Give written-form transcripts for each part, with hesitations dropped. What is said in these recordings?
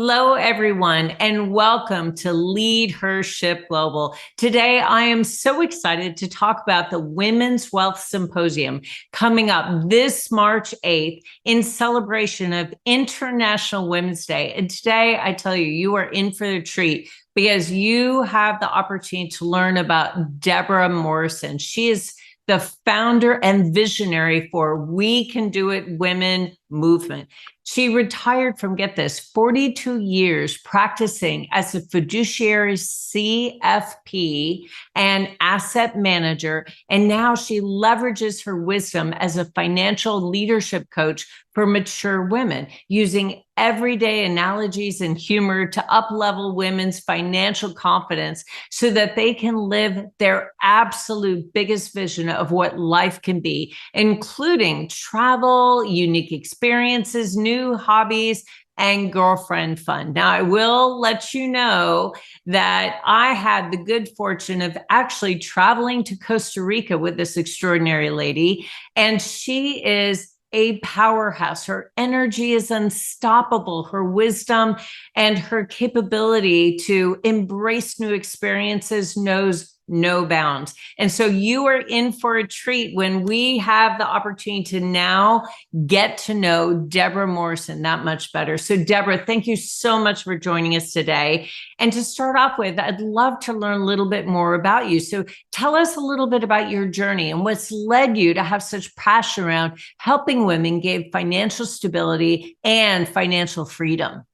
Hello, everyone, and welcome to LeadHERship Global. Today, I am so excited to talk about the Women's Wealth Symposium coming up this March 8th in celebration of International Women's Day. And today, I tell you, you are in for a treat because you have the opportunity to learn about Debra Morrison. She is the founder and visionary for We Can Do It Women movement. She retired from, get this, 42 years practicing as a fiduciary CFP and asset manager. And now she leverages her wisdom as a financial leadership coach for mature women, using everyday analogies and humor to uplevel women's financial confidence so that they can live their absolute biggest vision of what life can be, including travel, unique experiences, new hobbies, and girlfriend fun. Now, I will let you know that I had the good fortune of actually traveling to Costa Rica with this extraordinary lady, and she is a powerhouse. Her energy is unstoppable. Her wisdom and her capability to embrace new experiences knows no bounds. And so you are in for a treat when we have the opportunity to now get to know Debra Morrison that much better. So Debra, thank you so much for joining us today. And to start off with, I'd love to learn a little bit more about you. So tell us a little bit about your journey and what's led you to have such passion around helping women gain financial stability and financial freedom.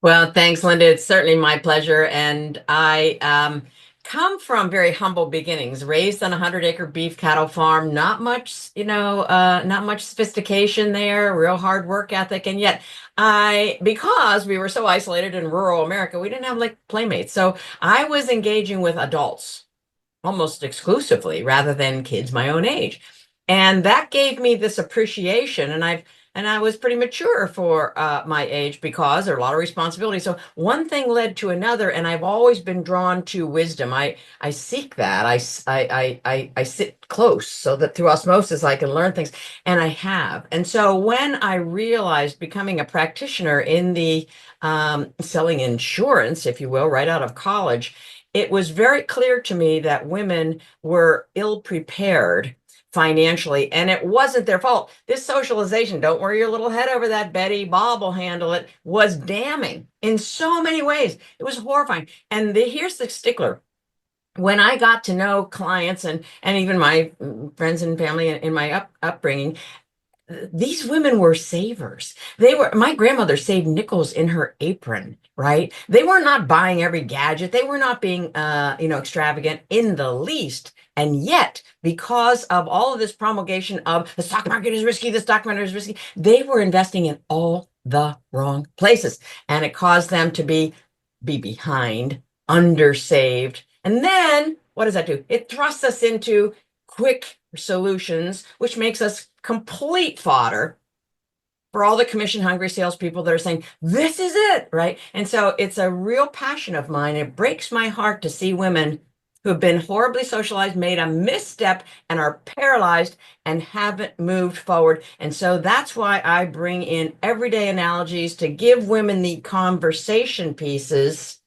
Well, thanks, Linda. It's certainly my pleasure. And I come from very humble beginnings, raised on a 100-acre beef cattle farm, not much, not much sophistication there, real hard work ethic. And yet because we were so isolated in rural America, we didn't have like playmates. So I was engaging with adults almost exclusively rather than kids my own age. And that gave me this appreciation. And I was pretty mature for my age because there are a lot of responsibility. So one thing led to another, and I've always been drawn to wisdom. I seek that. I sit close so that through osmosis I can learn things, and I have. And so when I realized becoming a practitioner in the selling insurance, if you will, right out of college, it was very clear to me that women were ill prepared financially, and it wasn't their fault. This socialization, don't worry your little head over that, Betty, Bob will handle it, was damning in so many ways. It was horrifying. And here's the stickler. When I got to know clients and even my friends and family in my upbringing, these women were savers. My grandmother saved nickels in her apron, right? They were not buying every gadget. They were not being, extravagant in the least. And yet, because of all of this promulgation of the stock market is risky, the stock market is risky, they were investing in all the wrong places. And it caused them to be behind, undersaved. And then what does that do? It thrusts us into quick solutions, which makes us complete fodder for all the commission hungry salespeople that are saying, this is it, right? And so it's a real passion of mine. It breaks my heart to see women who have been horribly socialized, made a misstep, and are paralyzed and haven't moved forward. And so that's why I bring in everyday analogies to give women the conversation pieces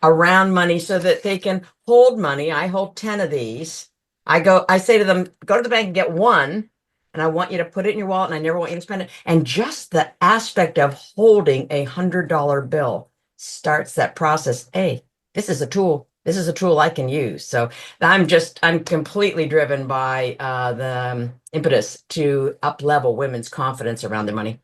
around money so that they can hold money. I hold 10 of these. I say to them, go to the bank and get one, and I want you to put it in your wallet, and I never want you to spend it. And just the aspect of holding a $100 bill starts that process. Hey, this is a tool. This is a tool I can use. So I'm completely driven by the impetus to up-level women's confidence around their money.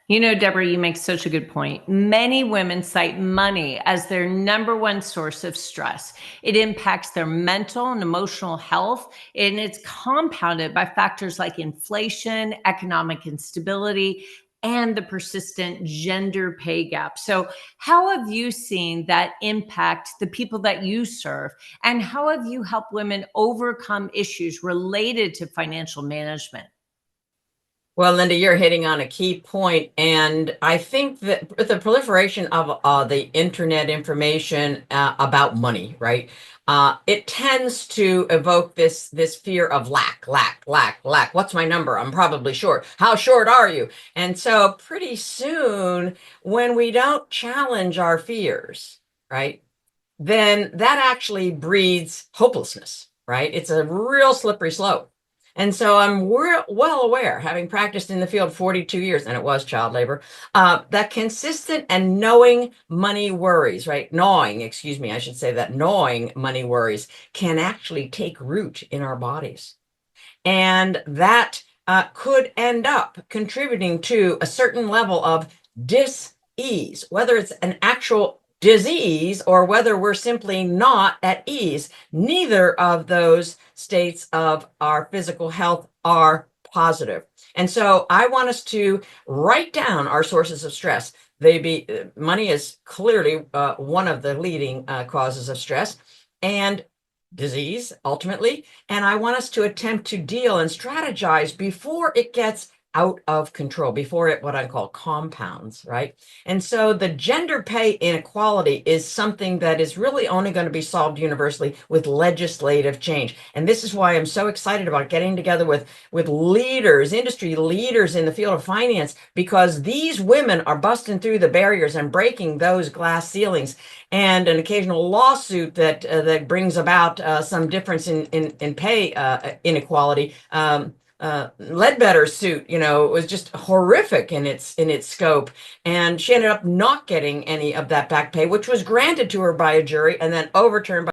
You know, Debra, you make such a good point. Many women cite money as their number one source of stress. It impacts their mental and emotional health, and it's compounded by factors like inflation, economic instability, and the persistent gender pay gap. So how have you seen that impact the people that you serve? And how have you helped women overcome issues related to financial management? Well, Linda, you're hitting on a key point, and I think that with the proliferation of the internet information about money, right? It tends to evoke this fear of lack. What's my number? I'm probably short. How short are you? And so pretty soon, when we don't challenge our fears, right, then that actually breeds hopelessness, right? It's a real slippery slope. And so I'm well aware, having practiced in the field 42 years, and it was child labor, that consistent and knowing money worries, right? Gnawing, excuse me, I should say that gnawing money worries can actually take root in our bodies. And that could end up contributing to a certain level of dis-ease, whether it's an actual disease or whether we're simply not at ease. Neither of those states of our physical health are positive. And so I want us to write down our sources of stress. Money is clearly one of the leading causes of stress and disease, ultimately. And I want us to attempt to deal and strategize before it gets out of control, before it, what I call, compounds, right? And so the gender pay inequality is something that is really only going to be solved universally with legislative change. And this is why I'm so excited about getting together with leaders, industry leaders in the field of finance, because these women are busting through the barriers and breaking those glass ceilings. And an occasional lawsuit that brings about some difference in pay inequality. Ledbetter's suit, was just horrific in its scope, and she ended up not getting any of that back pay, which was granted to her by a jury and then overturned by